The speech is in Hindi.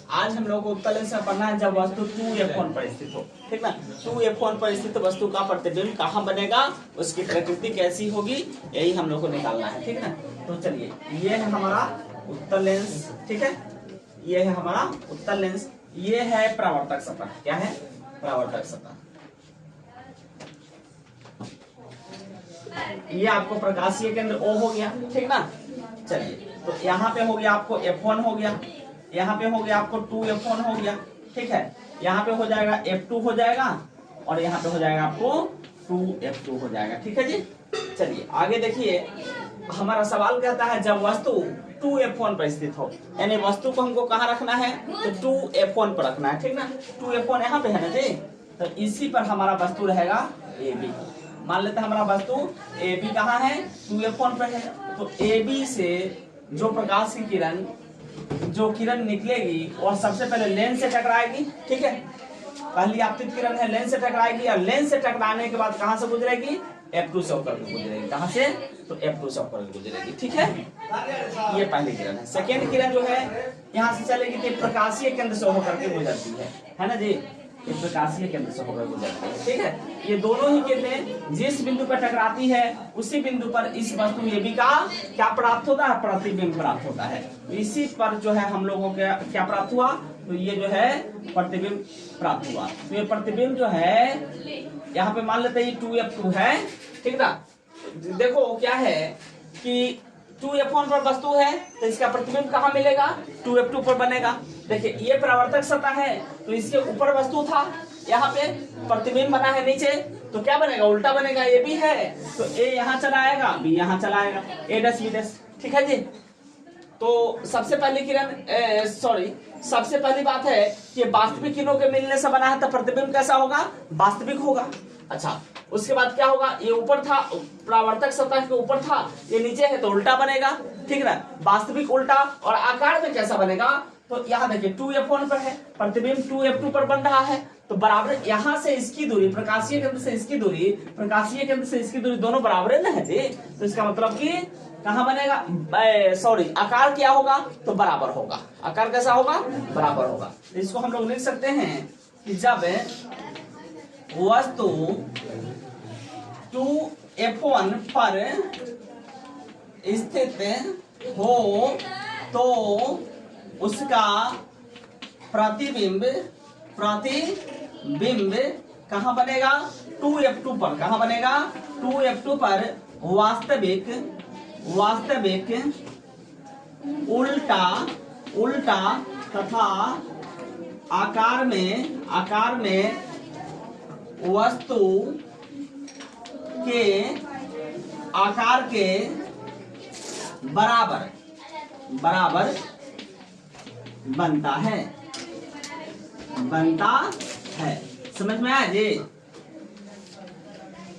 आज हम लोग को उत्तल लेंस में पढ़ना है जब वस्तु 2f1 पर स्थित हो, ठीक ना। 2f1 पर स्थित वस्तु का प्रतिबिंब कहाँ बनेगा, उसकी प्रकृति कैसी होगी, यही हम लोग को निकालना है, ठीक ना। तो चलिए, ये है हमारा उत्तल लेंस, ठीक है, ये है हमारा उत्तल लेंस, ये है परावर्तक सतह। क्या है? परावर्तक सतह। ये आपको प्रकाशीय केंद्र O हो गया, ठीक ना। चलिए, तो यहाँ पे हो गया आपको F1 हो गया, यहाँ पे हो गया आपको 2F1 हो गया, ठीक है। यहाँ पे हो जाएगा F2 हो जाएगा, और यहाँ पे हो जाएगा आपको 2F2 हो जाएगा, ठीक है जी। चलिए आगे देखिए, हमारा सवाल कहता है जब वस्तु 2F1 पर स्थित हो, यानी वस्तु को हमको कहाँ रखना है, तो 2F1 पर रखना है, ठीक ना। 2F1 यहाँ पे है ना जी, तो इसी पर हमारा वस्तु रहेगा AB। मान लेते हैं हमारा वस्तु AB कहाँ है, 2F1 पर है, तो AB से जो प्रकाश की किरण, जो किरण निकलेगी और सबसे पहले लेंस से टकराएगी, ठीक है। पहली आपतित किरण है, लेंस से टकराएगी, और लेंस से टकराने के बाद कहाँ से गुजरेगी, F2 से होकर के गुजरेगी। कहाँ से? तो F2 से होकर के गुजरेगी, ठीक है। ये पहली किरण है। सेकेंड किरण जो है यहाँ से चलेगी तो प्रकाशीय केंद्र से होकर के गुजरती है ना जी, ये प्रकाशीय केंद्र से होकर गुजरती है, ठीक है। ये दोनों ही किरणें जिस बिंदु पर टकराती है उसी बिंदु पर इस वस्तु AB का क्या प्राप्त होता है, प्रतिबिंब प्राप्त होता है। इसी पर जो है हम लोगों को क्या प्राप्त हुआ, तो ये जो है प्रतिबिंब प्राप्त हुआ। तो ये प्रतिबिंब जो है यहाँ पे मान लेते हैं 2F2 है, ठीक ना। देखो क्या है कि 2F1 पर वस्तु है तो इसका प्रतिबिंब कहाँ मिलेगा, 2F2 पर बनेगा। देखिए ये परावर्तक सतह है, तो इसके ऊपर वस्तु था, यहाँ पे प्रतिबिंब बना है नीचे, तो क्या बनेगा, उल्टा बनेगा। ये भी है तो A यहाँ चला आएगा, B यहाँ चला आएगा, A' B', ठीक है जी। तो सबसे पहली किरण सबसे पहली बात है कि वास्तविक किरणों के मिलने से बना है, तो प्रतिबिंब कैसा होगा, वास्तविक होगा। अच्छा, उसके बाद क्या होगा, ये ऊपर था, परावर्तक सतह के ऊपर था, ये नीचे है तो उल्टा बनेगा, ठीक ना। वास्तविक उल्टा, और आकार में कैसा बनेगा, तो यहाँ देखिए 2F1 पर है, प्रतिबिंब 2F2 पर बन रहा है, तो बराबर यहाँ से इसकी दूरी, प्रकाशीय केंद्र से इसकी दूरी, प्रकाशीय केंद्र से इसकी दूरी दोनों बराबर है जी। तो इसका मतलब कि कहाँ बनेगा, आकार क्या होगा, तो बराबर होगा। आकार कैसा होगा, बराबर होगा। तो इसको हम लोग लिख सकते हैं कि जब वस्तु 2F1 पर स्थित हो तो उसका प्रतिबिंब कहाँ बनेगा, 2F2 पर। कहाँ बनेगा, 2F2 पर वास्तविक उल्टा तथा आकार में वस्तु के आकार के बराबर बनता है। समझ में आया जी।